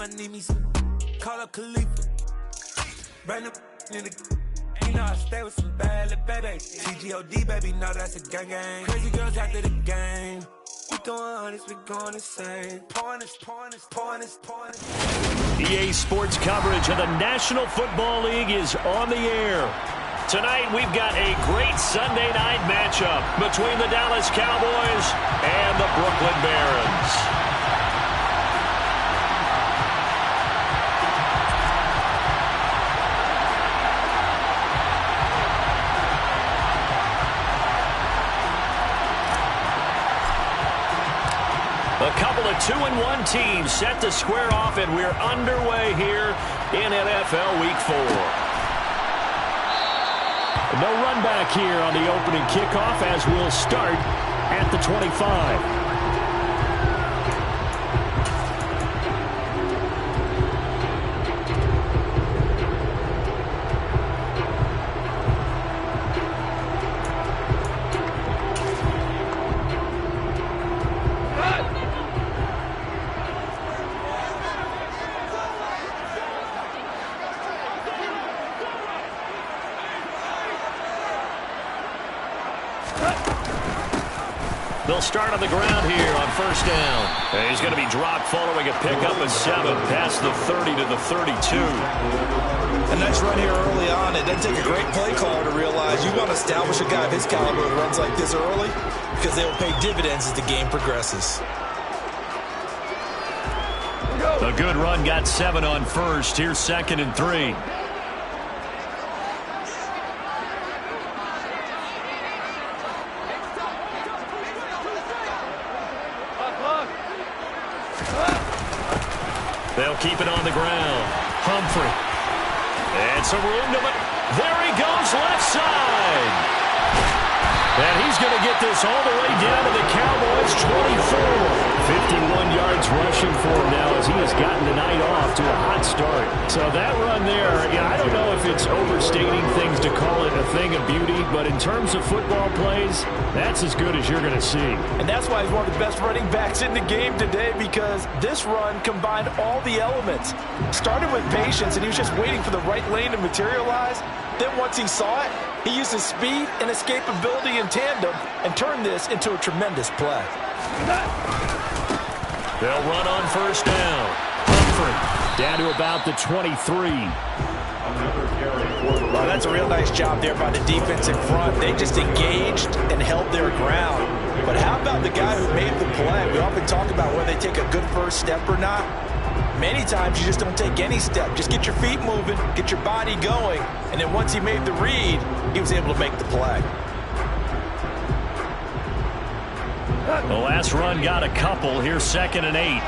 I need me some. Call up Khalifa. Brand new in the. You know I stay with some bad little baby. TGOD, baby, know that's a gang gang. Crazy girls after the game. We throwing hundreds, we going insane. Pointers. EA Sports coverage of the National Football League is on the air. Tonight, we've got a great Sunday night matchup between the Dallas Cowboys and the Brooklyn Barons. A couple of 2-1 teams set to square off, and we're underway here in NFL Week 4. No run back here on the opening kickoff as we'll start at the 25. They'll start on the ground here on first down. And he's going to be dropped following a pickup of 7 past the 30 to the 32. A nice run here early on. It doesn't take a great play caller to realize you want to establish a guy of his caliber who runs like this early because they will pay dividends as the game progresses. A good run got 7 on first. Here's 2nd and 3. They'll keep it on the ground. Humphrey. And some room to it. There he goes, left side. And he's going to get this all the way down to the Cowboys' 24. 51 yards rushing for him now as he has gotten the night off to a hot start. So that run there, I don't know if it's overstating things to call it a thing of beauty, but in terms of football plays, that's as good as you're going to see. And that's why he's one of the best running backs in the game today, because this run combined all the elements. Started with patience, and he was just waiting for the right lane to materialize. Then once he saw it, he used his speed and escapability in tandem and turned this into a tremendous play. They'll run on first down. Humphrey down to about the 23. Well, that's a real nice job there by the defense in front. They just engaged and held their ground. But how about the guy who made the play? We often talk about whether they take a good first step or not. Many times you just don't take any step. Just get your feet moving, get your body going, and then once he made the read, he was able to make the play. The last run got a couple. Here's 2nd and 8.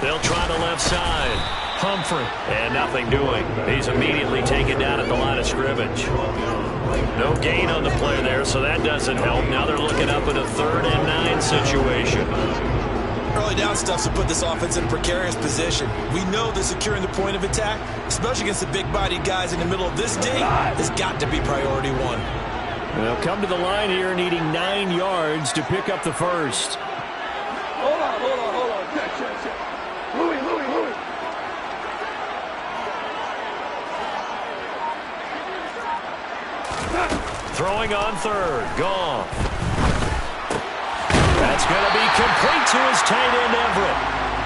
They'll try the left side. Humphrey. And nothing doing. He's immediately taken down at the line of scrimmage. No gain on the play there, so that doesn't help. Now they're looking up at a 3rd and 9 situation. Early down stuff to put this offense in a precarious position. We know that securing the point of attack, especially against the big-bodied guys in the middle of this day, has got to be priority 1. They'll come to the line here needing 9 yards to pick up the first. Hold on. Check. Louis. Throwing on 3rd. Gone. That's going to be complete to his tight end, Everett.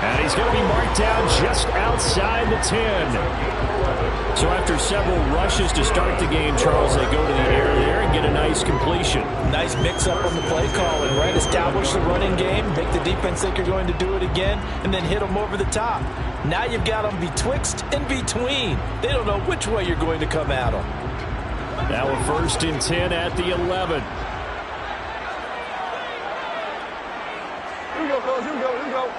And he's going to be marked down just outside the 10. So after several rushes to start the game, Charles, they go to the air there and get a nice completion. Nice mix-up on the play calling, right? Establish the running game, make the defense think you're going to do it again, and then hit them over the top. Now you've got them betwixt and between. They don't know which way you're going to come at them. Now a 1st and 10 at the 11. Here we go.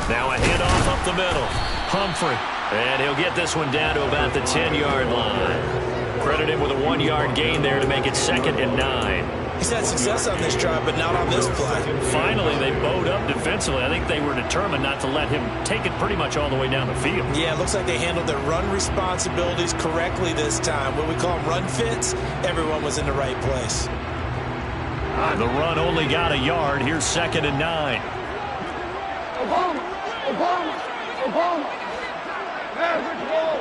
Now a handoff up the middle. Humphrey. And he'll get this one down to about the 10-yard line. Credit him with a 1-yard gain there to make it 2nd and 9. He's had success on this drive, but not on this play. Finally, they bowed up defensively. I think they were determined not to let him take it pretty much all the way down the field. Yeah, it looks like they handled their run responsibilities correctly this time. What we call them run fits, everyone was in the right place. The run only got a yard. Here's 2nd and 9. Obama! Obama! Obama! Maverick ball!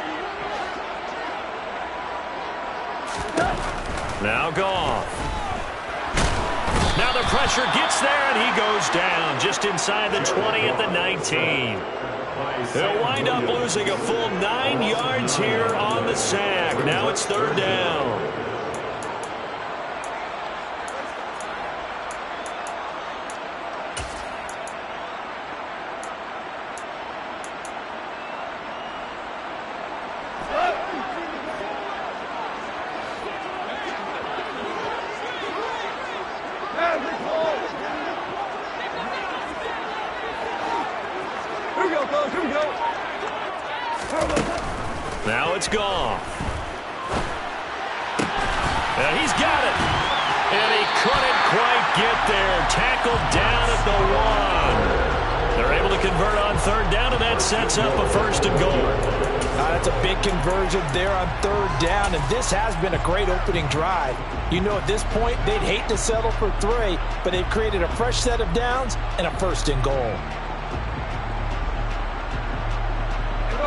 Now Goff. Now the pressure gets there, and he goes down just inside the 20 at the 19. They'll wind up losing a full 9 yards here on the sack. Now it's 3rd down. Now it's Goff. And he's got it. And he couldn't quite get there. Tackled down at the 1. They're able to convert on 3rd down, and that sets up a 1st and goal. That's a big conversion there on 3rd down, and this has been a great opening drive. You know, at this point, they'd hate to settle for 3, but they've created a fresh set of downs and a 1st and goal.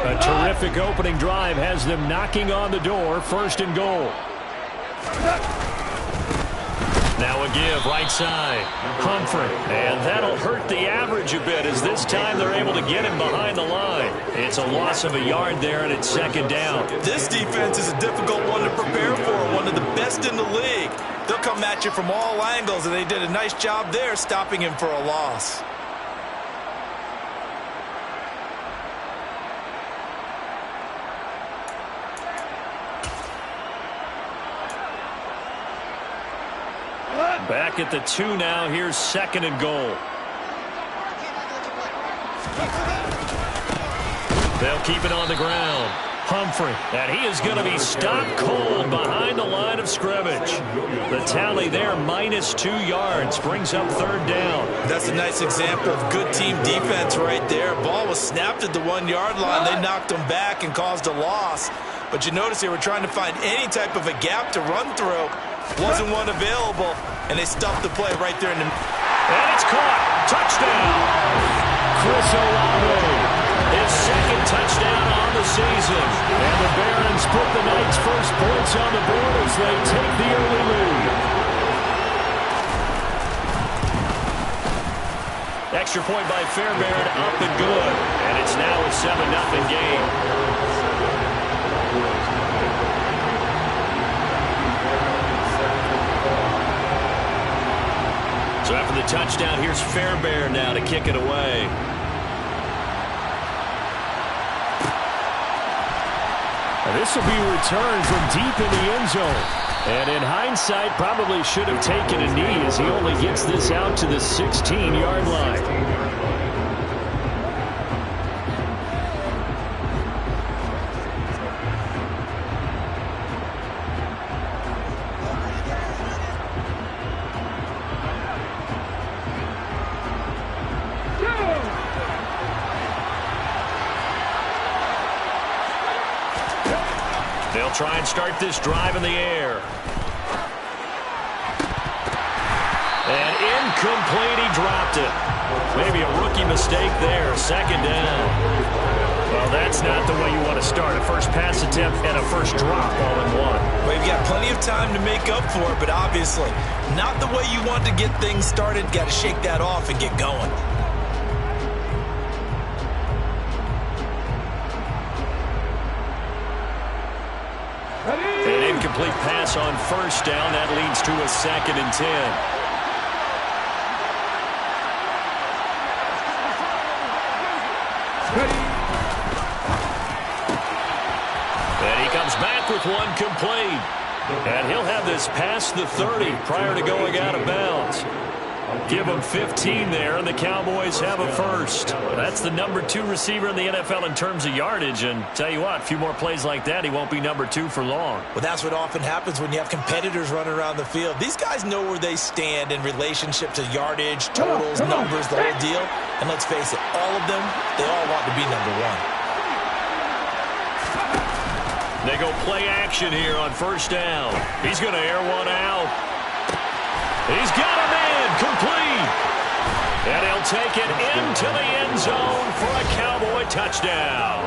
A terrific opening drive has them knocking on the door. 1st and goal. Now a give right side. Humphrey. And that'll hurt the average a bit as this time they're able to get him behind the line. It's a loss of a yard there, and it's 2nd down. This defense is a difficult one to prepare for, one of the best in the league. They'll come at you from all angles, and they did a nice job there stopping him for a loss. Back at the 2 now. Here's 2nd and goal. They'll keep it on the ground. Humphrey. And he is going to be stopped cold behind the line of scrimmage. The tally there, -2 yards. Brings up 3rd down. That's a nice example of good team defense right there. Ball was snapped at the 1-yard line. They knocked him back and caused a loss. But you notice they were trying to find any type of a gap to run through. Wasn't one available, and they stuffed the play right there in the... And it's caught. Touchdown. Chris Olave. His 2nd touchdown on the season. And the Barons put the Knights' first points on the board as they take the early lead. Extra point by Fairbairn, up and good. And it's now a 7-0 game. So after the touchdown, here's Fairbairn now to kick it away. And this will be returned from deep in the end zone. And in hindsight, probably should have taken a knee as he only gets this out to the 16-yard line. They'll try and start this drive in the air. And incomplete, he dropped it. Maybe a rookie mistake there, 2nd down. Well, that's not the way you want to start. A first pass attempt and a first drop all in one. Well, you've got plenty of time to make up for it, but obviously not the way you want to get things started. Got to shake that off and get going. An incomplete pass on 1st down. That leads to a 2nd and 10. And he comes back with one complete. And he'll have this past the 30 prior to going out of bounds. Give him 15 there, and the Cowboys have a first. That's the number 2 receiver in the NFL in terms of yardage, and tell you what, a few more plays like that, he won't be number 2 for long. Well, that's what often happens when you have competitors running around the field. These guys know where they stand in relationship to yardage, totals, numbers, the whole deal. And let's face it, all of them, they all want to be number 1. They go play action here on first down. He's going to air one out. He's got him in, complete. And he'll take it into the end zone for a Cowboy touchdown.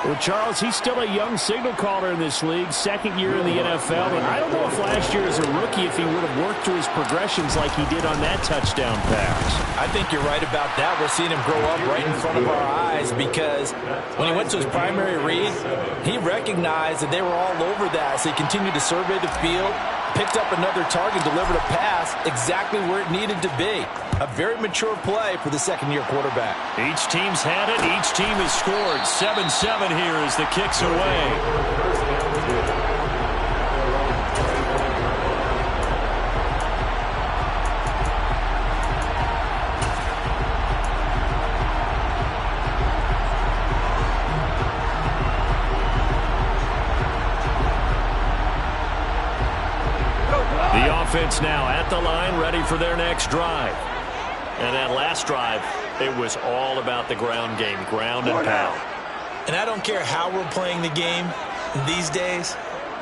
Well, Charles, he's still a young signal caller in this league, second year in the NFL. But I don't know if last year as a rookie, if he would have worked through his progressions like he did on that touchdown pass. I think you're right about that. We're seeing him grow up right in front of our eyes because when he went to his primary read, he recognized that they were all over that. So he continued to survey the field, picked up another target, delivered a pass exactly where it needed to be. A very mature play for the second-year quarterback. Each team's had it. Each team has scored. 7-7 here as the kick's away. The offense now at the line, ready for their next drive. And that last drive, it was all about the ground game, ground and pound. And I don't care how we're playing the game these days,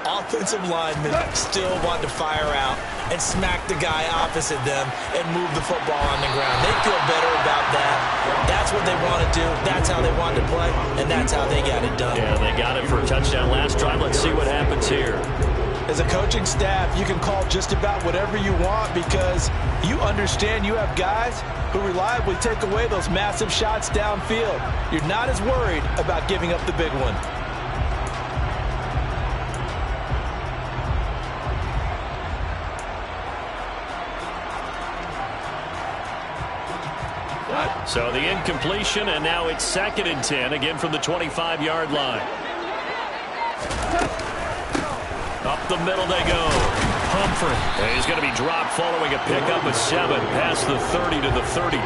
offensive linemen still want to fire out and smack the guy opposite them and move the football on the ground. They feel better about that. That's what they want to do. That's how they want to play, and that's how they got it done. Yeah, they got it for a touchdown last drive. Let's see what happens here. As a coaching staff, you can call just about whatever you want because you understand you have guys who reliably take away those massive shots downfield. You're not as worried about giving up the big one. So the incompletion, and now it's 2nd and 10, again from the 25-yard line. Up the middle they go. Humphrey. And he's going to be dropped following a pickup of 7 past the 30 to the 32.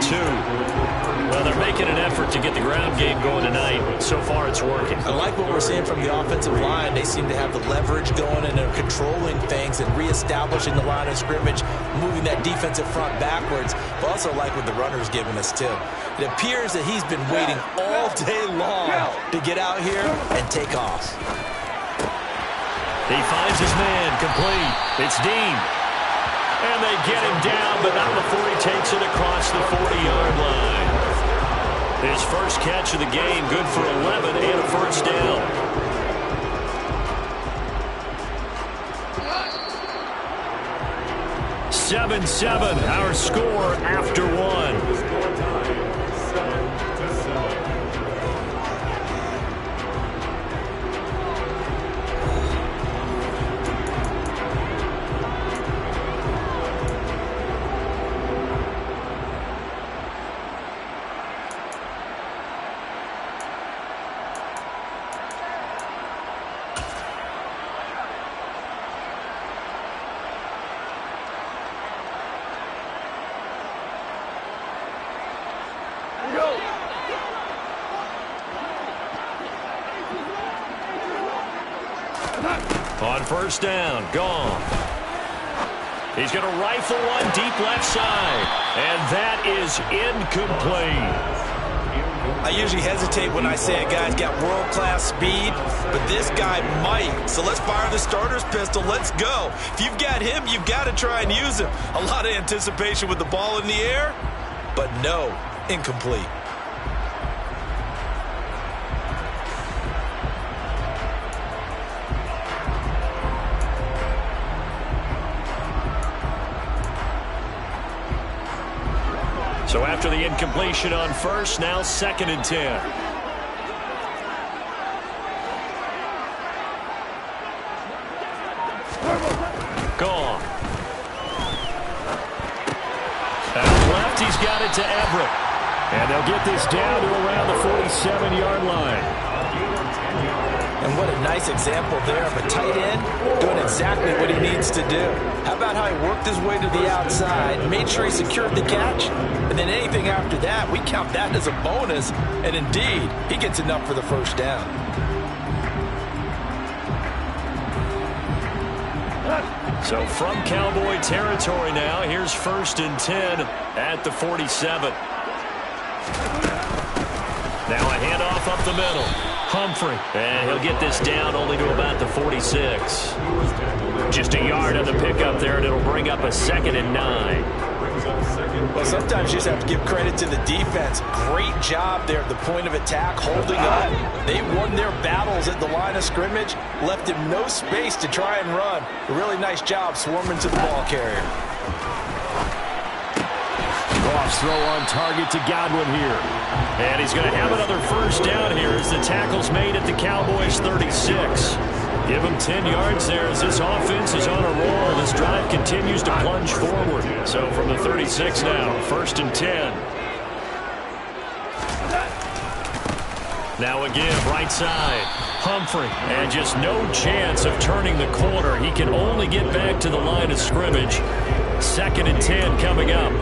Well, they're making an effort to get the ground game going tonight. So far, it's working. I like what we're seeing from the offensive line. They seem to have the leverage going, and they're controlling things and reestablishing the line of scrimmage, moving that defensive front backwards. But also like what the runner's giving us, too. It appears that he's been waiting all day long to get out here and take off. He finds his man, complete. It's Dean. And they get him down, but not before he takes it across the 40-yard line. His first catch of the game, good for 11 and a first down. (7-7), our score after 1. On first down, gone. He's going to rifle one deep left side, and that is incomplete. I usually hesitate when I say a guy's got world-class speed, but this guy might. So let's fire the starter's pistol. Let's go. If you've got him, you've got to try and use him. A lot of anticipation with the ball in the air, but no, incomplete. So after the incompletion on first, now 2nd and 10. Gone. Out left, he's got it to Everett. And they'll get this down to around the 47-yard line. And what a nice example there of a tight end doing exactly what he needs to do. How about how he worked his way to the outside, made sure he secured the catch, and then anything after that, we count that as a bonus. And indeed, he gets enough for the first down. So from Cowboy territory now, here's 1st and 10 at the 47. Now a handoff up the middle. Humphrey, and he'll get this down only to about the 46. Just a yard on the pickup there, and it'll bring up a 2nd and 9. Well, sometimes you just have to give credit to the defense. Great job there at the point of attack, holding up. They won their battles at the line of scrimmage, left him no space to try and run. A really nice job swarming to the ball carrier. Goff's throw on target to Godwin here. And he's going to have another first down here as the tackle's made at the Cowboys' 36. Give him 10 yards there as this offense is on a roll. This drive continues to plunge forward. So from the 36 now, 1st and 10. Now again, right side. Humphrey, and just no chance of turning the corner. He can only get back to the line of scrimmage. 2nd and 10 coming up.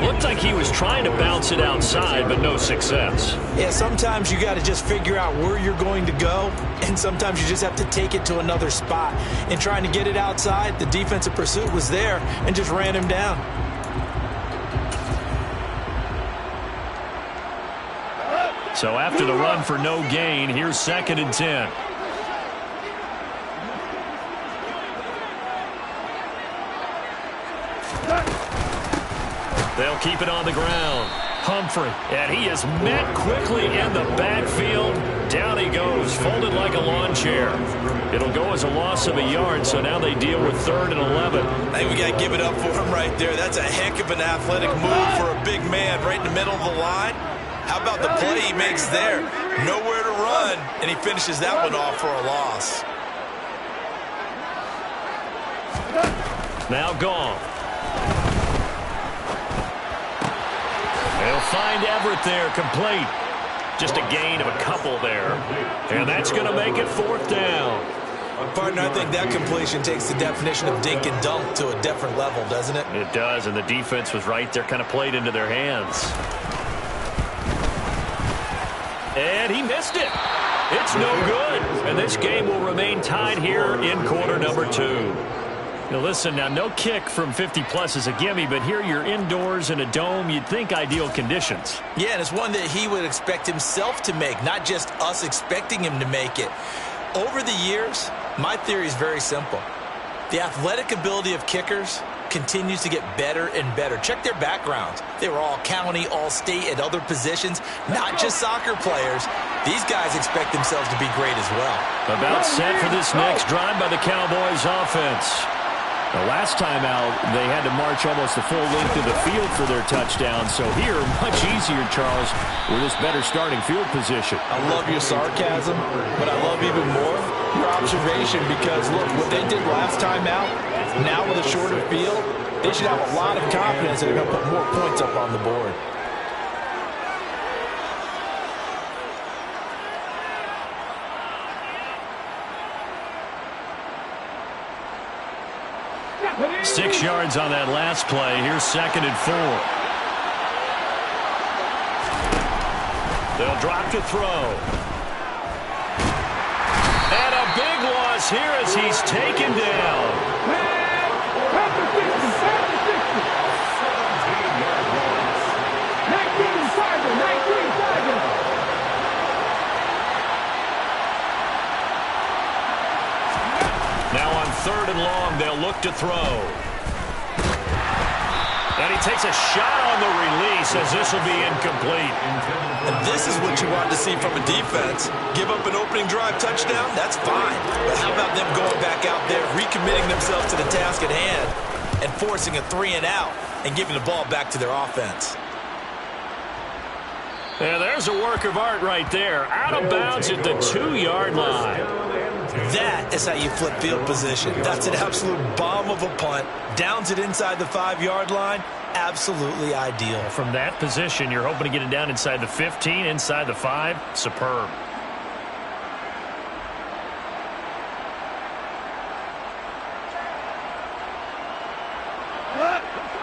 Looked like he was trying to bounce it outside, but no success. Yeah, sometimes you got to just figure out where you're going to go, and sometimes you just have to take it to another spot. In trying to get it outside, the defensive pursuit was there and just ran him down. So after the run for no gain, here's 2nd and 10. They'll keep it on the ground. Humphrey, and he is met quickly in the backfield. Down he goes, folded like a lawn chair. It'll go as a loss of a yard, so now they deal with 3rd and 11. I think we got to give it up for him right there. That's a heck of an athletic move for a big man right in the middle of the line. How about the play he makes there? Nowhere to run, and he finishes that one off for a loss. Now gone. They'll find Everett there, complete. Just a gain of a couple there. And that's going to make it 4th down. Partner, I think that completion takes the definition of dink and dunk to a different level, doesn't it? It does, and the defense was right there, kind of played into their hands. And he missed it. It's no good. And this game will remain tied here in quarter number 2. Now listen, now no kick from 50-plus is a gimme, but here you're indoors in a dome. You'd think ideal conditions. Yeah, and it's one that he would expect himself to make, not just us expecting him to make it. Over the years, my theory is very simple. The athletic ability of kickers continues to get better and better. Check their backgrounds. They were all county, all state, at other positions, not just soccer players. These guys expect themselves to be great as well. About set for this next drive by the Cowboys offense. The last time out, they had to march almost the full length of the field for their touchdown. So here, much easier, Charles, with this better starting field position. I love your sarcasm, but I love even more your observation because, look, what they did last time out, now with a shorter field, they should have a lot of confidence that they're going to put more points up on the board. Six yards on that last play. Here's 2nd and 4. They'll drop to throw. And a big loss here as he's taken down. Now on 3rd and long, they'll look to throw. And he takes a shot on the release as this will be incomplete. And this is what you want to see from a defense. Give up an opening drive touchdown, that's fine. But how about them going back out there, recommitting themselves to the task at hand, and forcing a 3 and out, and giving the ball back to their offense. Yeah, there's a work of art right there. Out of bounds at the 2-yard line. That is how you flip field position. That's an absolute bomb of a punt. Downs it inside the 5-yard line. Absolutely ideal. From that position, you're hoping to get it down inside the 15, inside the 5. Superb.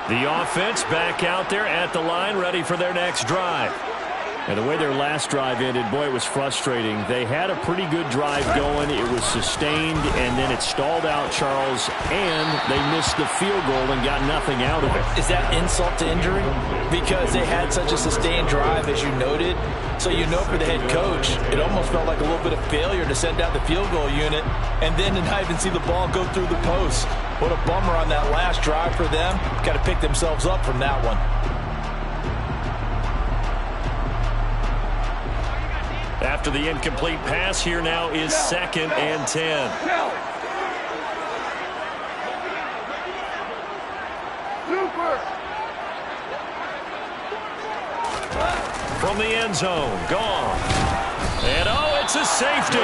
The offense back out there at the line, ready for their next drive. And the way their last drive ended, boy, it was frustrating. They had a pretty good drive going. It was sustained, and then it stalled out, Charles, and they missed the field goal and got nothing out of it. Is that insult to injury? Because they had such a sustained drive, as you noted. So you know for the head coach, it almost felt like a little bit of failure to send out the field goal unit and then to not even see the ball go through the post. What a bummer on that last drive for them. Got to pick themselves up from that one. After the incomplete pass, here now is 2nd and 10. From the end zone, Goff. And oh, it's a safety.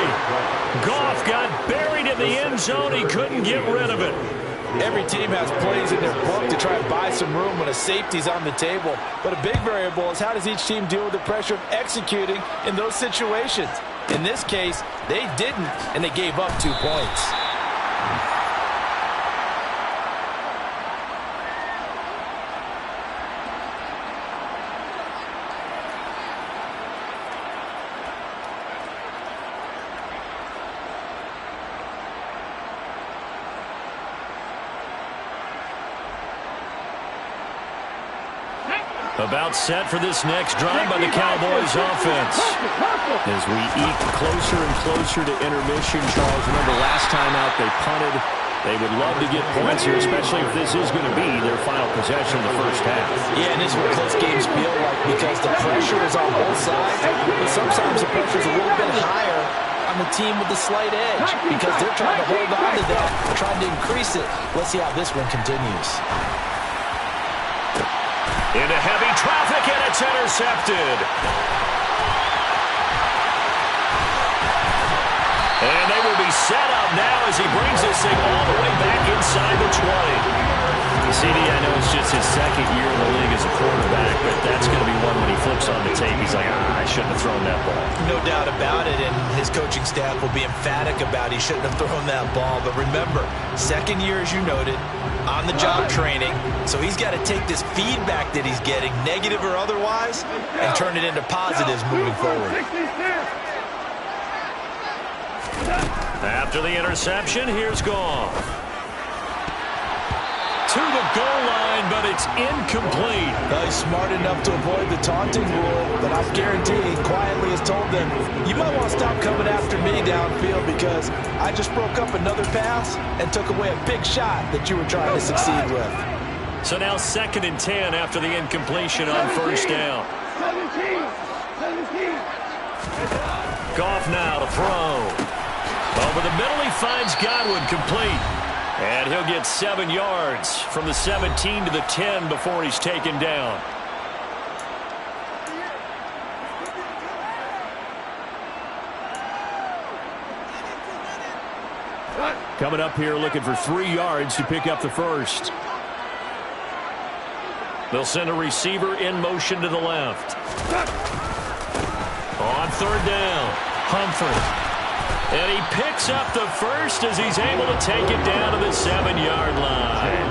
Goff got buried in the end zone. He couldn't get rid of it. Every team has plays in their book to try and buy some room when a safety's on the table. But a big variable is how does each team deal with the pressure of executing in those situations. In this case, they didn't, and they gave up 2 points. About set for this next drive by the Cowboys offense. As we eke closer and closer to intermission, Charles, remember last time out they punted. They would love to get points here, especially if this is going to be their final possession of the first half. Yeah, and this is what close games feel like because the pressure is on both sides, but sometimes the pressure is a little bit higher on the team with the slight edge because they're trying to hold on to that, trying to increase it. Let's see how this one continues. Into heavy traffic, and it's intercepted. And they will be set up now as he brings this thing all the way back inside the 20. CD, I know it's just his 2nd year in the league as a quarterback, but that's going to be one when he flips on the tape. He's like, I shouldn't have thrown that ball. No doubt about it, and his coaching staff will be emphatic about he shouldn't have thrown that ball. But remember, 2nd year, as you noted, on-the-job training, so he's got to take this feedback that he's getting, negative or otherwise, and turn it into positives moving forward. After the interception, here's Goff. To the goal line, but it's incomplete. He's smart enough to avoid the taunting rule, but I guarantee he quietly has told them, you might want to stop coming after me downfield because I just broke up another pass and took away a big shot that you were trying to succeed with. So now 2nd and 10 after the incompletion on first down. 17. Goff now to throw. Over the middle, he finds Godwin complete. And he'll get 7 yards from the 17 to the 10 before he's taken down. Coming up here looking for 3 yards to pick up the first. They'll send a receiver in motion to the left. On 3rd down, Humphrey. And he picks up the first as he's able to take it down to the 7-yard line.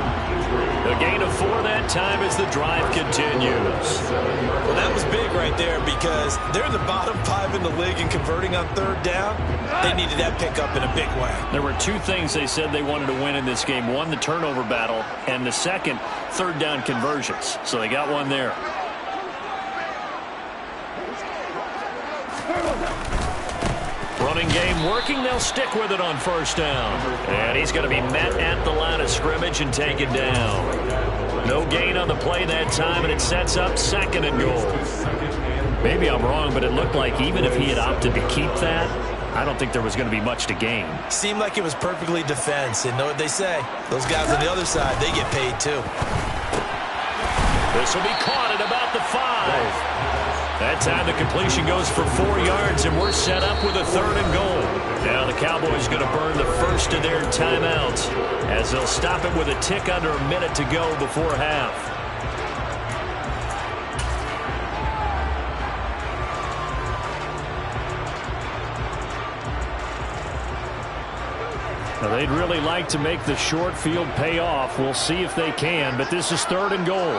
A gain of 4 that time as the drive continues. Well, that was big right there because they're in the bottom 5 in the league in converting on 3rd down. They needed that pickup in a big way. There were 2 things they said they wanted to win in this game. One, the turnover battle, and the second, 3rd down conversions. So they got one there. Running game working. They'll stick with it on first down. And he's going to be met at the line of scrimmage and taken down. No gain on the play that time, and it sets up 2nd and goal. Maybe I'm wrong, but it looked like even if he had opted to keep that, I don't think there was going to be much to gain. Seemed like it was perfectly defense. And know what they say? Those guys on the other side, they get paid too. This will be caught at about the 5. That time the completion goes for 4 yards, and we're set up with a 3rd and goal. Now the Cowboys going to burn the first of their timeouts as they'll stop it with a tick under a minute to go before half. Now, they'd really like to make the short field pay off. We'll see if they can, but this is 3rd and goal.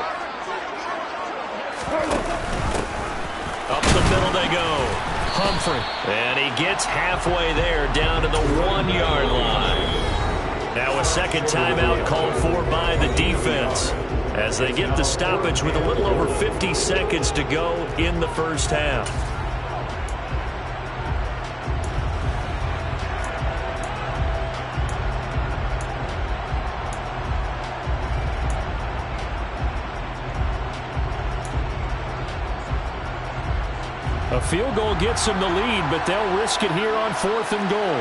Up the middle they go. Humphrey. And he gets halfway there down to the 1-yard line. Now a second timeout called for by the defense as they get the stoppage with a little over 50 seconds to go in the first half. A field goal gets them the lead, but they'll risk it here on 4th and goal.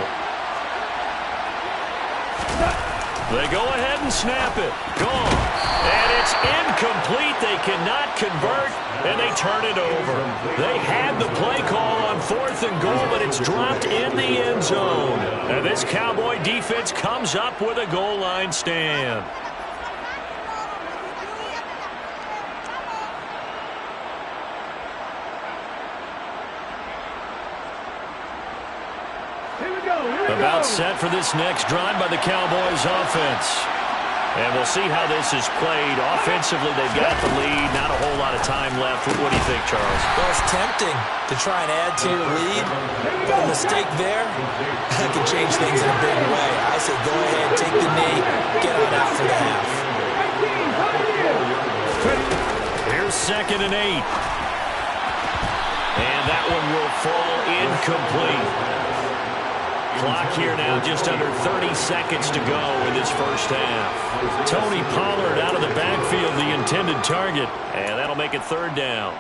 They go ahead and snap it. Gone. And it's incomplete. They cannot convert, and they turn it over. They had the play call on 4th and goal, but it's dropped in the end zone. And this Cowboy defense comes up with a goal line stand. About set for this next drive by the Cowboys offense. And we'll see how this is played. Offensively, they've got the lead. Not a whole lot of time left. What do you think, Charles? Well, it's tempting to try and add to your lead, but a mistake there can change things in a big way. I say go ahead, take the knee, get on out for the half. Here's 2nd and 8. And that one will fall incomplete. Clock here now just under 30 seconds to go in this first half. Tony Pollard out of the backfield, the intended target. And that'll make it 3rd down.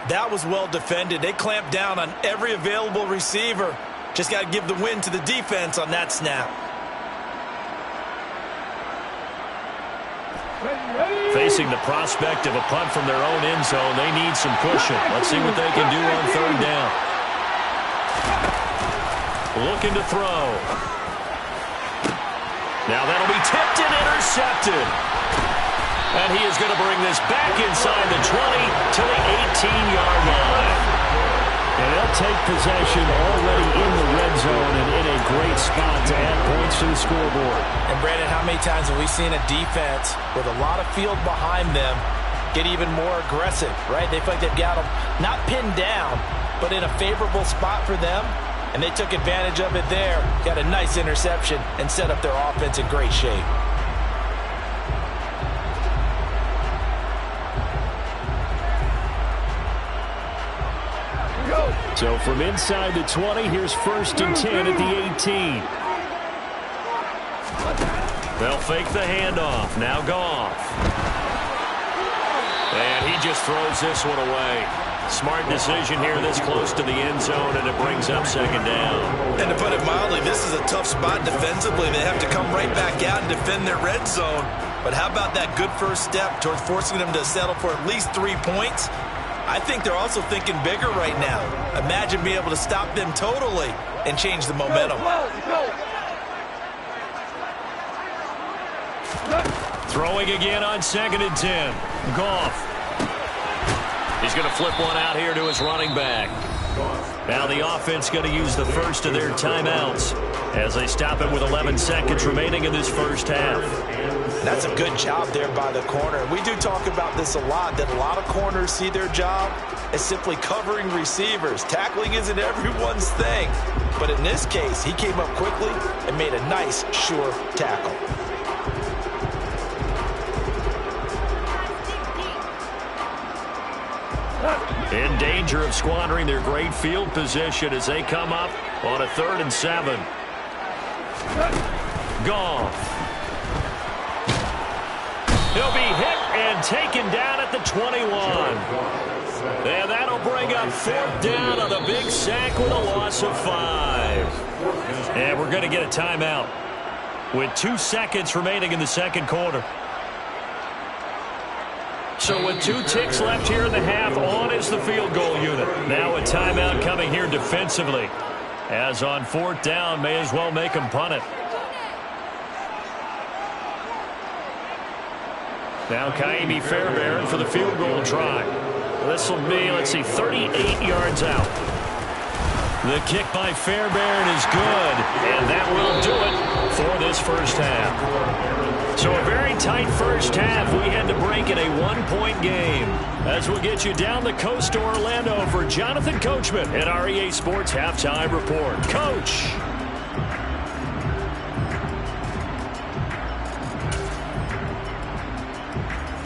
That was well defended. They clamped down on every available receiver. Just got to give the win to the defense on that snap. Facing the prospect of a punt from their own end zone, they need some cushion. Let's see what they can do on 3rd down. Looking to throw. Now that'll be tipped and intercepted. And he is going to bring this back inside the 20 to the 18-yard line. And they'll take possession already in the red zone and in a great spot to add points to the scoreboard. And Brandon, how many times have we seen a defense with a lot of field behind them get even more aggressive, right? They feel like they've got them not pinned down, but in a favorable spot for them. And they took advantage of it there. Got a nice interception and set up their offense in great shape. So from inside the 20, here's 1st and 10 at the 18. They'll fake the handoff. Now Goff. And he just throws this one away. Smart decision here this close to the end zone, and it brings up 2nd down. And to put it mildly, this is a tough spot defensively. They have to come right back out and defend their red zone. But how about that good first step towards forcing them to settle for at least 3 points? I think they're also thinking bigger right now. Imagine being able to stop them totally and change the momentum. Throwing again on 2nd and 10. Goff. He's going to flip one out here to his running back. Now the offense going to use the first of their timeouts as they stop it with 11 seconds remaining in this first half. That's a good job there by the corner. We do talk about this a lot, that a lot of corners see their job as simply covering receivers. Tackling isn't everyone's thing. But in this case, he came up quickly and made a nice, sure tackle. In danger of squandering their great field position as they come up on a 3rd and 7. Goff. He'll be hit and taken down at the 21. And that'll bring up 4th down on a big sack with a loss of 5. And we're going to get a timeout with 2 seconds remaining in the 2nd quarter. So with 2 ticks left here in the half, on is the field goal unit. Now a timeout coming here defensively. As on 4th down, may as well make them punt it. Now Kaimi Fairbairn for the field goal try. This will be, let's see, 38 yards out. The kick by Fairbairn is good, and that will do it for this first half. So a very tight first half. We had to break in a one-point game. As we'll get you down the coast to Orlando for Jonathan Coachman and our EA Sports Halftime Report. Coach.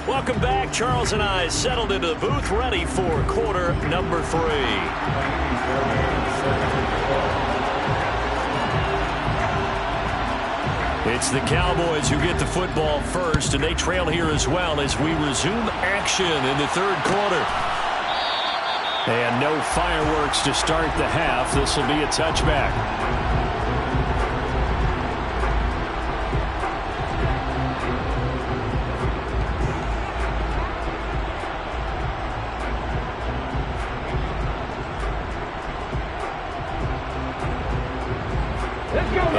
Welcome back. Charles and I settled into the booth, ready for quarter number 3. It's the Cowboys who get the football first, and they trail here as well as we resume action in the third quarter. And no fireworks to start the half. This will be a touchback.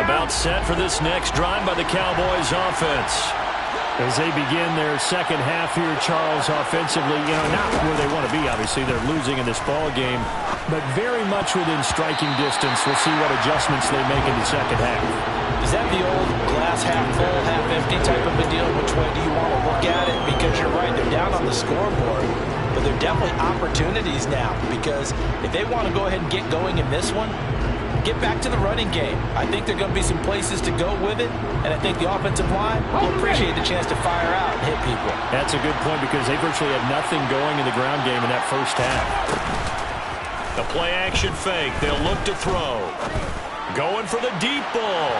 About set for this next drive by the Cowboys offense. As they begin their second half here, Charles, offensively, not where they want to be, obviously. They're losing in this ball game, but very much within striking distance. We'll see what adjustments they make in the second half. Is that the old glass half full, half empty type of a deal? Which way do you want to look at it? Because you're right, they're down on the scoreboard, but they're definitely opportunities now, because if they want to go ahead and get going in this one, get back to the running game. I think there are going to be some places to go with it, and I think the offensive line will appreciate the chance to fire out and hit people. That's a good point, because they virtually had nothing going in the ground game in that first half. The play-action fake. They'll look to throw. Going for the deep ball.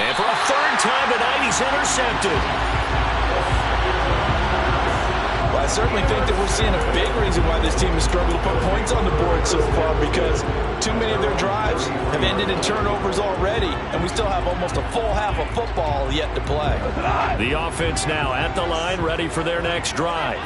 And for a third time tonight, he's intercepted. Well, I certainly think that we're seeing a big reason why this team has struggled to put points on the board so far, because too many of their drives have ended in turnovers already, and we still have almost a full half of football yet to play. The offense now at the line, ready for their next drive.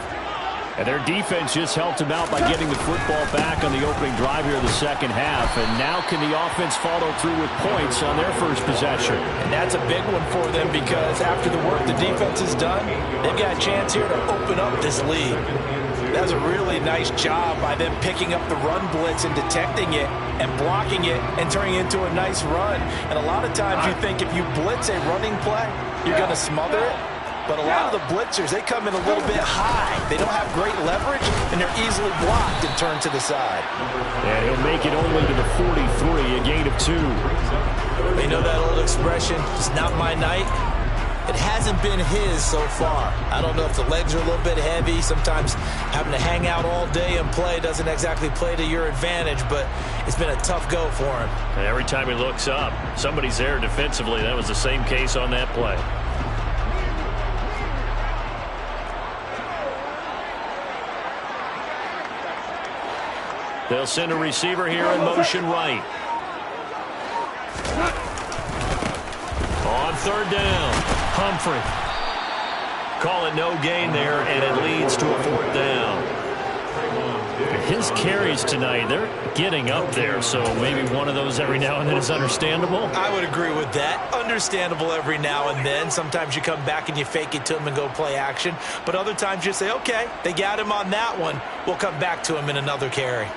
And their defense just helped them out by getting the football back on the opening drive here in the second half. And now can the offense follow through with points on their first possession? And that's a big one for them, because after the work the defense has done, they've got a chance here to open up this lead. That was a really nice job by them picking up the run blitz and detecting it and blocking it and turning it into a nice run. And a lot of times you think if you blitz a running play, you're going to smother it. But a lot of the blitzers, they come in a little bit high. They don't have great leverage, and they're easily blocked and turned to the side. And he'll make it only to the 43, a gain of 2. You know that old expression, it's not my night? It hasn't been his so far. I don't know if the legs are a little bit heavy. Sometimes having to hang out all day and play doesn't exactly play to your advantage, but it's been a tough go for him. And every time he looks up, somebody's there defensively. That was the same case on that play. They'll send a receiver here in motion right. On third down, Humphrey. Call it no gain there, and it leads to a fourth down. His carries tonight, they're getting up there, so maybe one of those every now and then is understandable. I would agree with that. Understandable every now and then. Sometimes you come back and you fake it to him and go play action. But other times you say, okay, they got him on that one. We'll come back to him in another carry.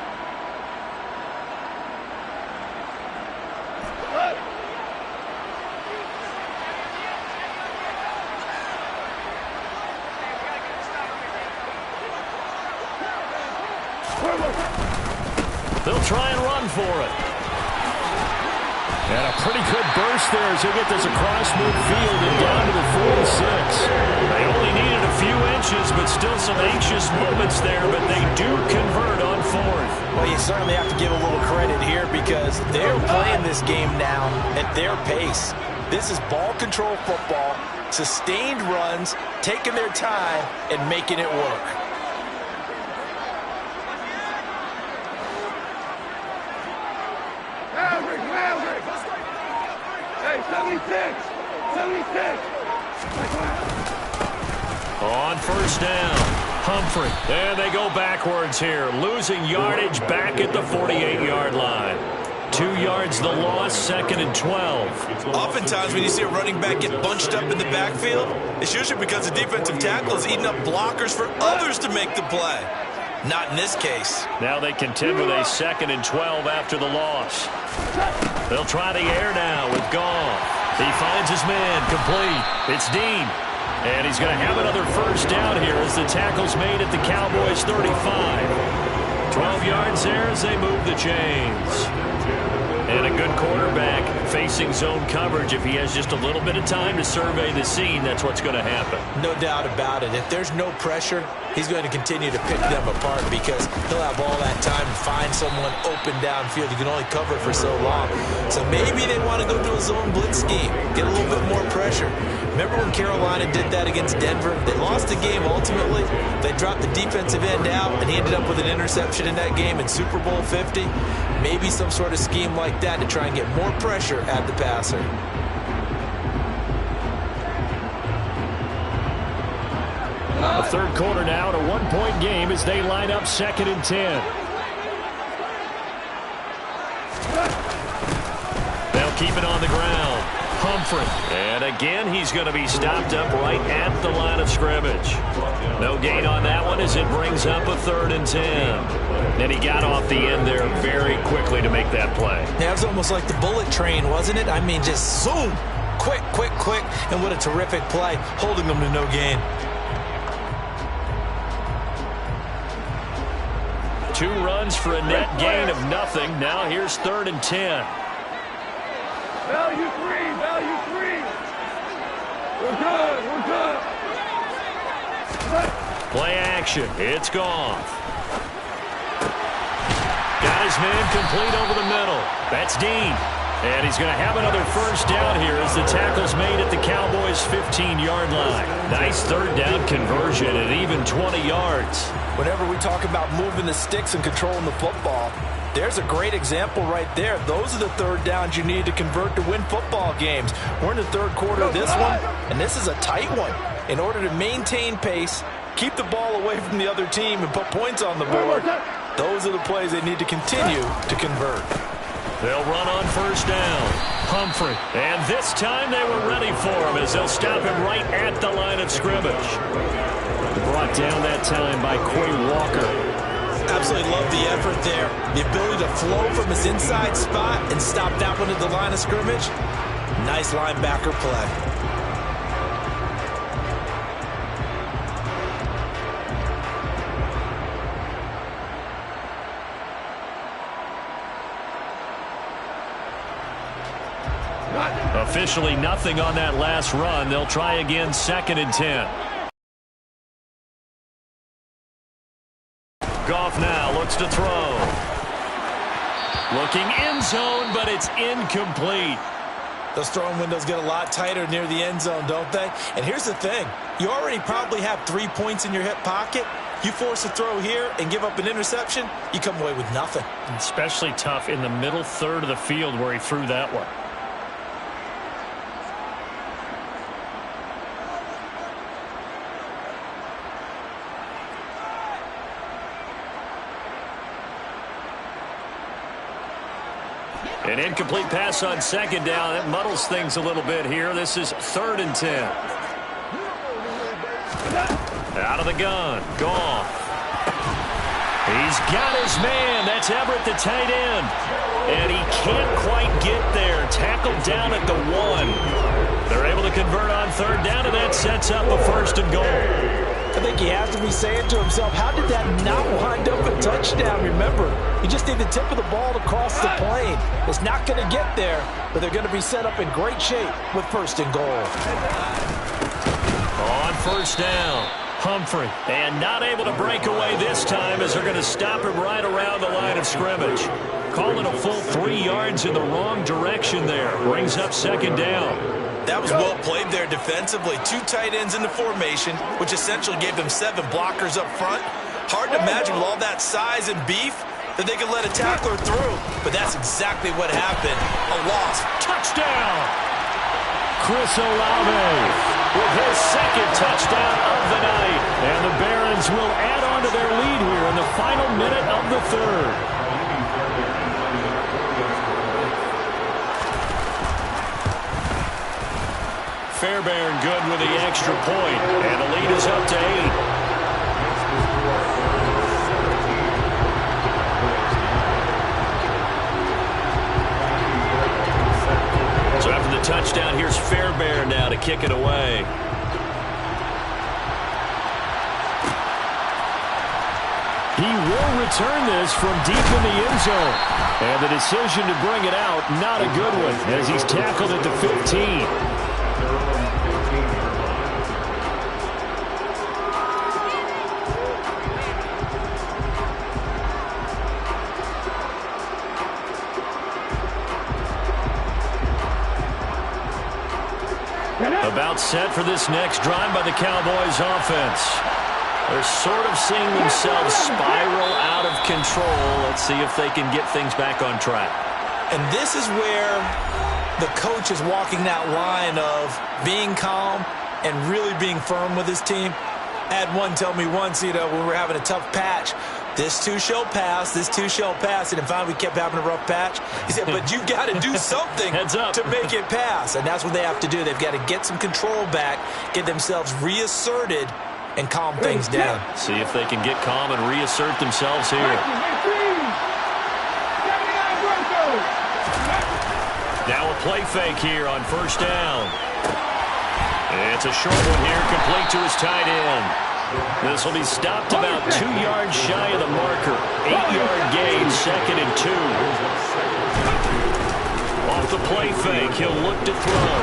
They'll try and run for it. And a pretty good burst there as he'll get this across midfield and down to the 46. They only needed a few inches, but still some anxious moments there, but they do convert on fourth. Well, you certainly have to give a little credit here, because they're playing this game now at their pace. This is ball control football, sustained runs, taking their time, and making it work. Hey, 76! 76! On first down, Humphrey. And they go backwards here, losing yardage back at the 48-yard line. 2 yards the loss, 2nd and 12. Oftentimes when you see a running back get bunched up in the backfield, it's usually because the defensive tackle is eating up blockers for others to make the play. Not in this case. Now they contend with a 2nd and 12 after the loss. They'll try the air now with Goff. He finds his man, complete. It's Dean. And he's going to have another first down here as the tackle's made at the Cowboys' 35. 12 yards there as they move the chains. And a good quarterback facing zone coverage. If he has just a little bit of time to survey the scene, that's what's going to happen. No doubt about it. If there's no pressure, he's going to continue to pick them apart because he'll have all that time to find someone open downfield. You can only cover for so long. So maybe they want to go to a zone blitz scheme, get a little bit more pressure. Remember when Carolina did that against Denver? They lost the game ultimately. They dropped the defensive end out, and he ended up with an interception in that game in Super Bowl 50. Maybe some sort of scheme like that to try and get more pressure at the passer. A third quarter now, at a one-point game as they line up 2nd and 10. They'll keep it on the ground. Humphrey. And again, he's going to be stopped up right at the line of scrimmage. No gain on that one as it brings up a 3rd and 10. And he got off the end there very quickly to make that play. Yeah, it was almost like the bullet train, wasn't it? I mean, just zoom. Quick, quick, quick. And what a terrific play, holding them to no gain. 2 runs for a net gain of nothing. Now here's 3rd and 10. Value 3, value 3. We're good, we're good. Play action. It's Goff. Got his man complete over the middle. That's Dean. And he's going to have another first down here as the tackle's made at the Cowboys' 15-yard line. Nice 3rd down conversion at even 20 yards. Whenever we talk about moving the sticks and controlling the football, there's a great example right there. Those are the 3rd downs you need to convert to win football games. We're in the 3rd quarter of this one, and this is a tight one. In order to maintain pace, keep the ball away from the other team, and put points on the board, those are the plays they need to continue to convert. They'll run on first down. Humphrey. And this time they were ready for him as they'll stop him right at the line of scrimmage. Brought down that time by Quay Walker. Absolutely love the effort there. The ability to flow from his inside spot and stop that one at the line of scrimmage. Nice linebacker play. Officially nothing on that last run. They'll try again 2nd and 10. Goff now looks to throw. Looking end zone, but it's incomplete. Those throwing windows get a lot tighter near the end zone, don't they? And here's the thing. You already probably have 3 points in your hip pocket. You force a throw here and give up an interception, you come away with nothing. Especially tough in the middle third of the field where he threw that one. An incomplete pass on 2nd down. That muddles things a little bit here. This is 3rd and 10. Out of the gun. Goff. He's got his man. That's Everett, the tight end. And he can't quite get there. Tackled down at the 1. They're able to convert on 3rd down, and that sets up a 1st and goal. I think he has to be saying to himself, how did that not wind up a touchdown? Remember, you just need the tip of the ball to cross the plane. It's not going to get there, but they're going to be set up in great shape with 1st and goal. On 1st down, Humphrey. And not able to break away this time as they're going to stop him right around the line of scrimmage. Calling a full 3 yards in the wrong direction there. Brings up 2nd down. That was well played there defensively. 2 tight ends in the formation, which essentially gave them 7 blockers up front. Hard to imagine with all that size and beef that they could let a tackler through, but that's exactly what happened. A loss. Touchdown! Chris Olave with his 2nd touchdown of the night. And the Barons will add on to their lead here in the final minute of the 3rd. Fairbairn good with the extra point, and the lead is up to 8. So after the touchdown. Here's Fairbairn now to kick it away. He will return this from deep in the end zone. And the decision to bring it out, not a good one, as he's tackled at the 15. About set for this next drive by the Cowboys offense. They're sort of seeing themselves spiral out of control. Let's see if they can get things back on track. And this is where the coach is walking that line of being calm and really being firm with his team. I had one tell me once, when we were having a tough patch, this too shall pass, this too shall pass. And finally we kept having a rough patch. He said, but you've got to do something to make it pass. And that's what they have to do. They've got to get some control back, get themselves reasserted, and calm things down. See if they can get calm and reassert themselves here. Now a play fake here on first down. It's a short one here, complete to his tight end. This will be stopped about 2 yards shy of the marker. 8-yard gain, 2nd and 2. Off the play fake, he'll look to throw.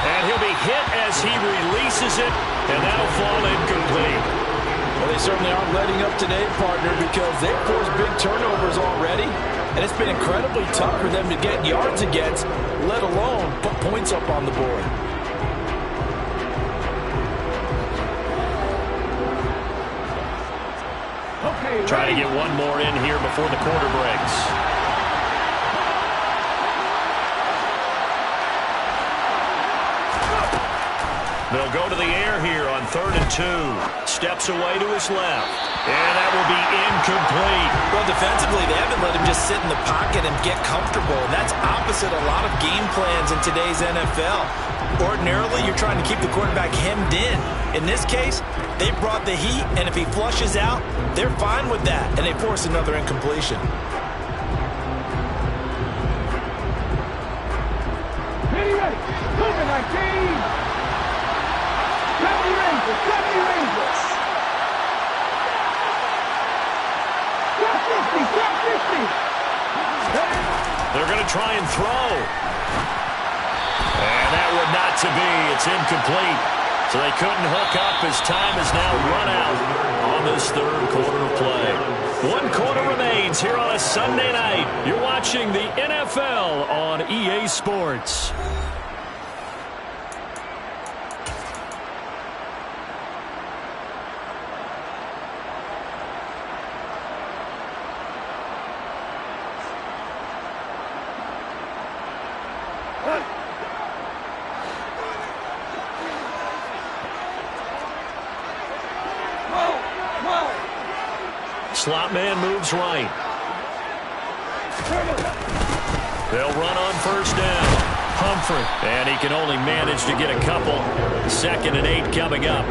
And he'll be hit as he releases it, and that'll fall incomplete. Well, they certainly aren't letting up today, partner, because they've forced big turnovers already, and it's been incredibly tough for them to get yards against, let alone put points up on the board. Try to get one more in here before the quarter breaks. They'll go to the air here on 3rd and 2. Steps away to his left. And that will be incomplete. Well, defensively, they haven't let him just sit in the pocket and get comfortable. And that's opposite a lot of game plans in today's NFL. Ordinarily, you're trying to keep the quarterback hemmed in. In this case, they brought the heat, and if he flushes out, they're fine with that, and they force another incompletion. Ready, ready. Moving like team. 70 Rangers, 70 Rangers. Drop 50, drop 50. They're going to try and throw. And that would not to be. It's incomplete. So they couldn't hook up as time has now run out on this 3rd quarter of play. 1 quarter remains here on a Sunday night. You're watching the NFL on EA Sports. Slot man moves right. They'll run on first down. Humphrey. And he can only manage to get a couple. 2nd and 8 coming up.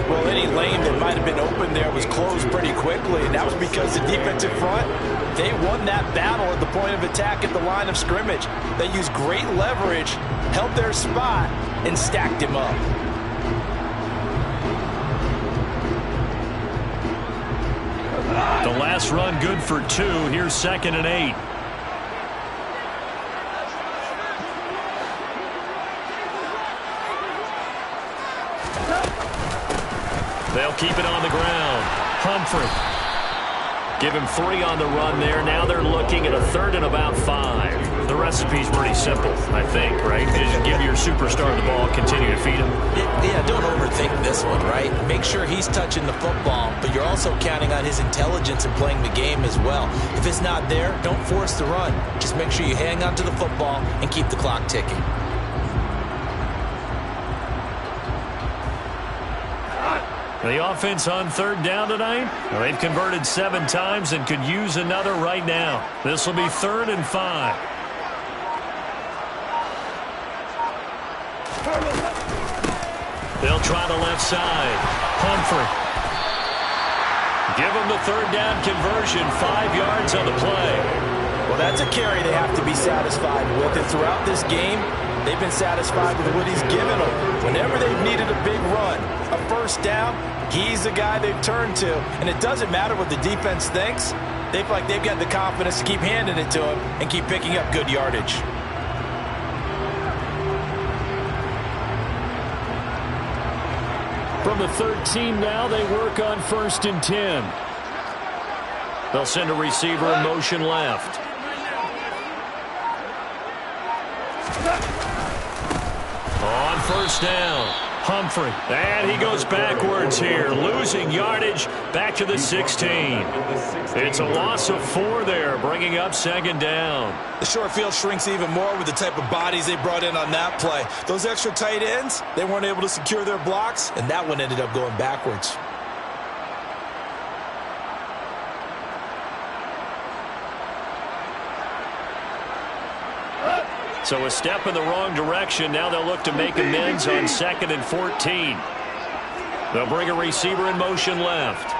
Well, any lane that might have been open there was closed pretty quickly, and that was because the defensive front, they won that battle at the point of attack at the line of scrimmage. They used great leverage, held their spot, and stacked him up. The last run good for 2. Here's 2nd and 8. They'll keep it on the ground. Humphrey. Give him 3 on the run there. Now they're looking at a 3rd and about 5. The recipe's pretty simple, I think, right? Just give your superstar the ball, continue to feed him. Yeah, don't overthink this one, right? Make sure he's touching the football, but you're also counting on his intelligence in playing the game as well. If it's not there, don't force the run. Just make sure you hang on to the football and keep the clock ticking. The offense on 3rd down tonight, well, they've converted 7 times and could use another right now. This will be 3rd and 5. They'll try the left side. Humphrey. Give them the 3rd down conversion. 5 yards on the play. Well, that's a carry they have to be satisfied with. And throughout this game, they've been satisfied with what he's given them. Whenever they've needed a big run, a first down, he's the guy they've turned to. And it doesn't matter what the defense thinks. They feel like they've got the confidence to keep handing it to him and keep picking up good yardage. From the 13 now, they work on 1st and 10. They'll send a receiver in motion left. On 1st down, Humphrey. And he goes backwards here, losing yardage back to the 16. It's a loss of 4 there, bringing up 2nd down. The short field shrinks even more with the type of bodies they brought in on that play. Those extra tight ends, they weren't able to secure their blocks, and that one ended up going backwards. So a step in the wrong direction. Now they'll look to make amends on 2nd and 14. They'll bring a receiver in motion left.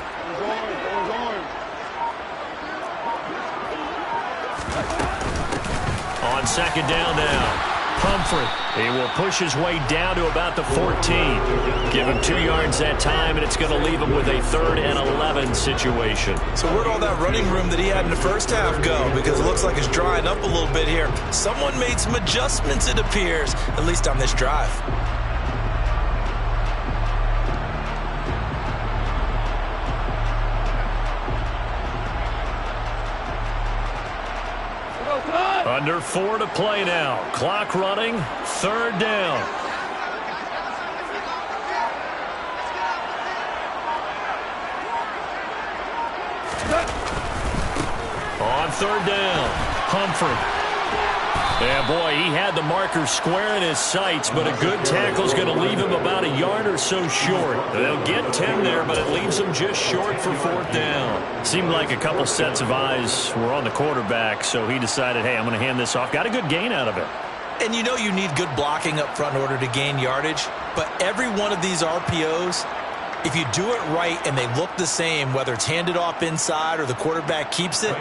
On 2nd down now, Humphrey. He will push his way down to about the 14. Give him 2 yards that time, and it's going to leave him with a 3rd and 11 situation. So where'd all that running room that he had in the first half go? Because it looks like it's drying up a little bit here. Someone made some adjustments, it appears, at least on this drive. Under 4 to play now. Clock running. 3rd down. On 3rd down, Humphrey. Yeah, boy, he had the marker square in his sights, but a good tackle is going to leave him about a yard or so short. They'll get 10 there, but it leaves them just short for 4th down. Seemed like a couple sets of eyes were on the quarterback, so he decided, hey, I'm going to hand this off. Got a good gain out of it. And you know you need good blocking up front in order to gain yardage, but every one of these RPOs, if you do it right and they look the same, whether it's handed off inside or the quarterback keeps it,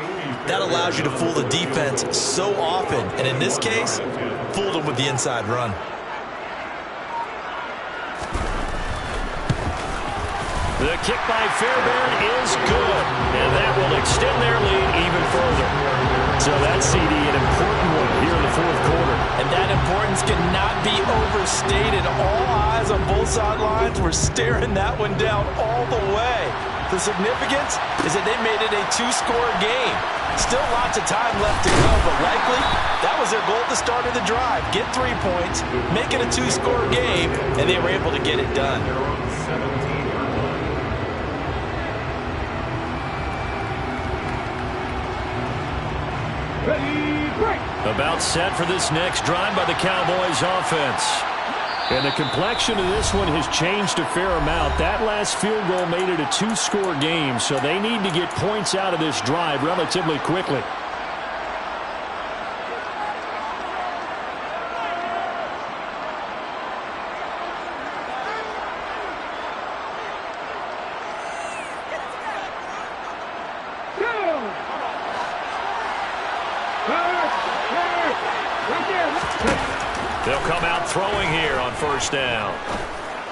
that allows you to fool the defense so often. And in this case, fooled them with the inside run. The kick by Fairbairn is good, and that will extend their lead even further. So that's CD, an important one here in the 4th quarter. And that importance cannot be overstated. All eyes on both sidelines were staring that one down all the way. The significance is that they made it a 2-score game. Still lots of time left to go, but likely that was their goal at the start of the drive. Get 3 points, make it a 2-score game, and they were able to get it done. About set for this next drive by the Cowboys offense. And the complexion of this one has changed a fair amount. That last field goal made it a 2-score game, so they need to get points out of this drive relatively quickly. They'll come out throwing here on 1st down.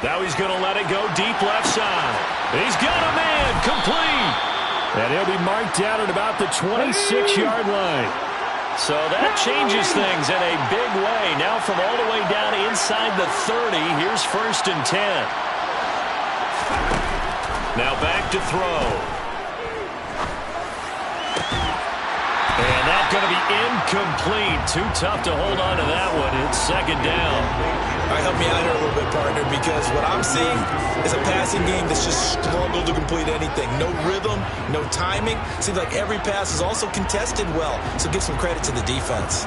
Now he's going to let it go deep left side. He's got a man, complete. And he'll be marked down at about the 26-yard line. So that changes things in a big way. Now from all the way down inside the 30, here's 1st and 10. Now back to throw. And that's going to be incomplete. Too tough to hold on to that one. It's 2nd down. All right, help me out here a little bit, partner, because what I'm seeing is a passing game that's just struggled to complete anything. No rhythm, no timing. Seems like every pass is also contested well, so give some credit to the defense.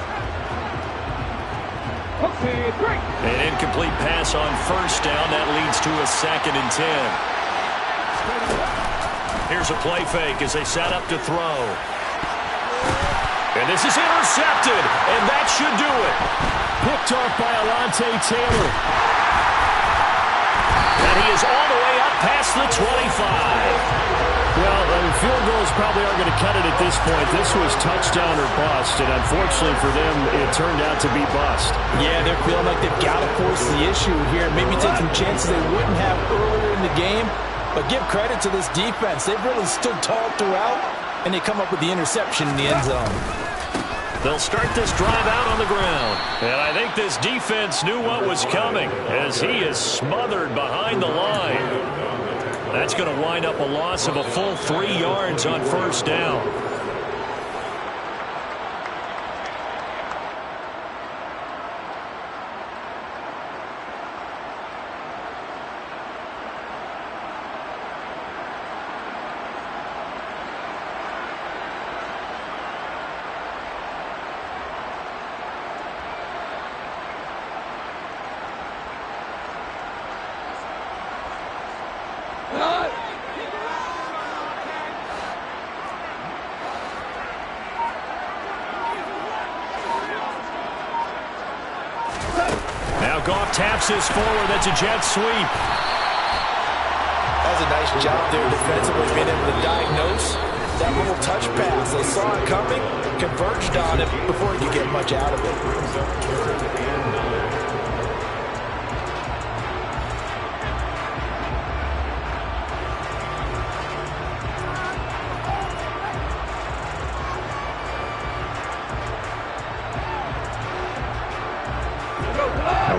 An incomplete pass on 1st down. That leads to a 2nd and 10. Here's a play fake as they set up to throw. And this is intercepted, and that should do it. Picked off by Alontae Taylor. And he is all the way up past the 25. Well, field goals probably aren't going to cut it at this point. This was touchdown or bust, and unfortunately for them, it turned out to be bust. Yeah, they're feeling like they've got to force the issue here. Maybe take some chances they wouldn't have earlier in the game. But give credit to this defense. They've really stood tall throughout, and they come up with the interception in the end zone. They'll start this drive out on the ground. And I think this defense knew what was coming as he is smothered behind the line. That's going to wind up a loss of a full 3 yards on first down. Now Goff taps this forward. That's a jet sweep. That was a nice job there defensively, being able to diagnose that little touch pass. They saw it coming, converged on it before he could get much out of it.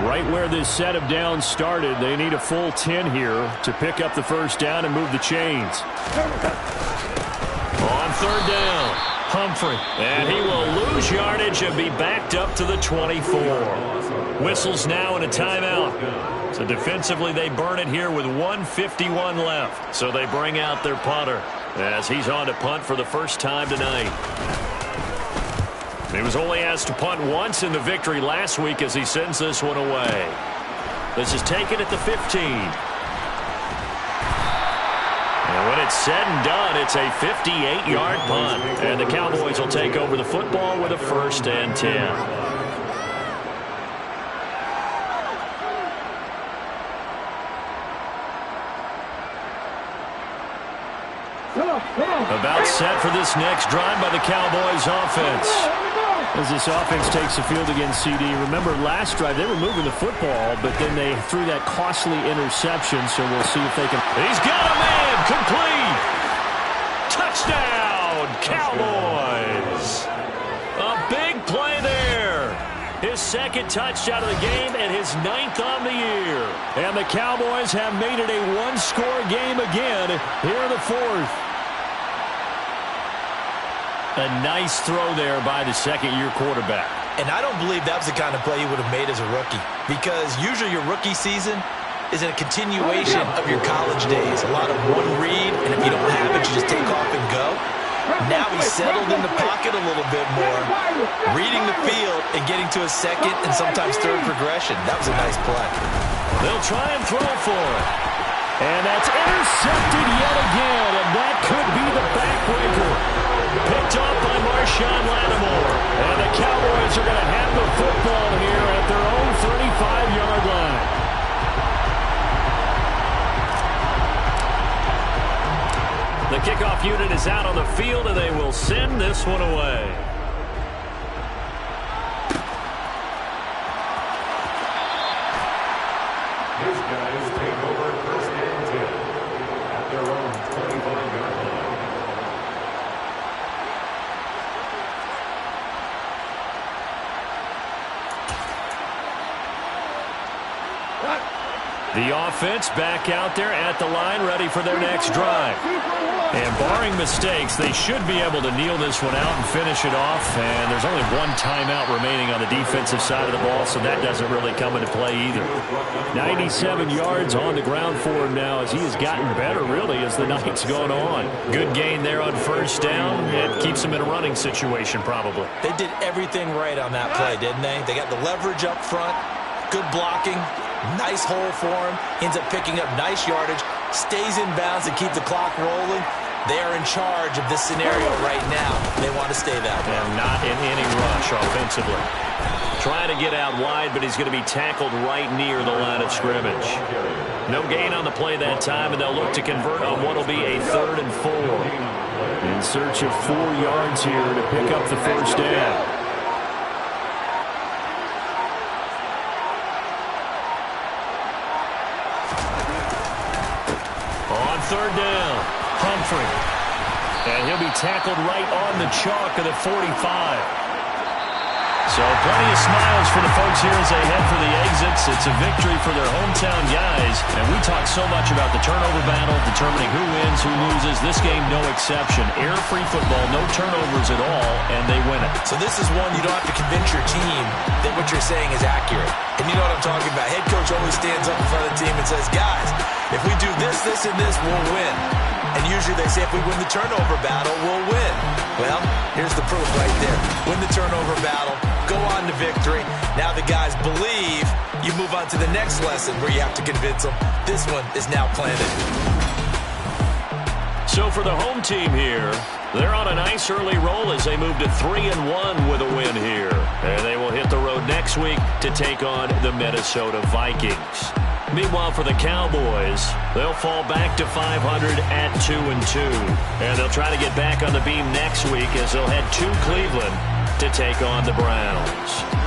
Right where this set of downs started, they need a full 10 here to pick up the first down and move the chains. On third down, Humphrey. And he will lose yardage and be backed up to the 24. Whistles now and a timeout. So defensively, they burn it here with 1:51 left. So they bring out their punter as he's on to punt for the first time tonight. He was only asked to punt once in the victory last week as he sends this one away. This is taken at the 15. And when it's said and done, it's a 58-yard punt. And the Cowboys will take over the football with a 1st and 10. About set for this next drive by the Cowboys offense. As this offense takes the field against CD, remember last drive they were moving the football, but then they threw that costly interception, so we'll see if they can. He's got a man, complete. Touchdown, Cowboys. A big play there. His 2nd touchdown of the game and his 9th on the year. And the Cowboys have made it a one-score game again here in the 4th. A nice throw there by the second-year quarterback. And I don't believe that was the kind of play he would have made as a rookie, because usually your rookie season is a continuation of your college days. A lot of one read, and if you don't have it, you just take off and go. Now he's settled in the pocket a little bit more, reading the field and getting to a 2nd and sometimes 3rd progression. That was a nice play. They'll try and throw for it. And that's intercepted yet again, and that could be the backbreaker. Picked up by Marshawn Lattimore. And the Cowboys are going to have the football here at their own 35-yard line. The kickoff unit is out on the field, and they will send this one away. These guys take over 1st and 10 at their own 25-yard line. The offense back out there at the line, ready for their next drive. And barring mistakes, they should be able to kneel this one out and finish it off. And there's only one timeout remaining on the defensive side of the ball, so that doesn't really come into play either. 97 yards on the ground for him now as he has gotten better, really, as the night's gone on. Good gain there on first down. It keeps him in a running situation, probably. They did everything right on that play, didn't they? They got the leverage up front, good blocking, nice hole for him, ends up picking up nice yardage, stays in bounds to keep the clock rolling. They are in charge of this scenario right now. They want to stay that way. And not in any rush offensively. Trying to get out wide, but he's going to be tackled right near the line of scrimmage. No gain on the play that time, and they'll look to convert on what will be a 3rd and 4. In search of 4 yards here to pick up the first down. On 3rd down, Humphrey. And he'll be tackled right on the chalk of the 45. So plenty of smiles for the folks here as they head for the exits. It's a victory for their hometown guys. And we talk so much about the turnover battle, determining who wins, who loses. This game, no exception. Air-free football, no turnovers at all, and they win it. So this is one you don't have to convince your team that what you're saying is accurate. And you know what I'm talking about. Head coach always stands up in front of the team and says, guys, if we do this, this, and this, we'll win. And usually they say if we win the turnover battle, we'll win. Well, here's the proof right there. Win the turnover battle, go on to victory. Now the guys believe. You move on to the next lesson where you have to convince them. This one is now planted. So for the home team here, they're on a nice early roll as they move to 3-1 with a win here. And they will hit the road next week to take on the Minnesota Vikings. Meanwhile, for the Cowboys, they'll fall back to 500 at 2-2. And they'll try to get back on the beam next week as they'll head to Cleveland to take on the Browns.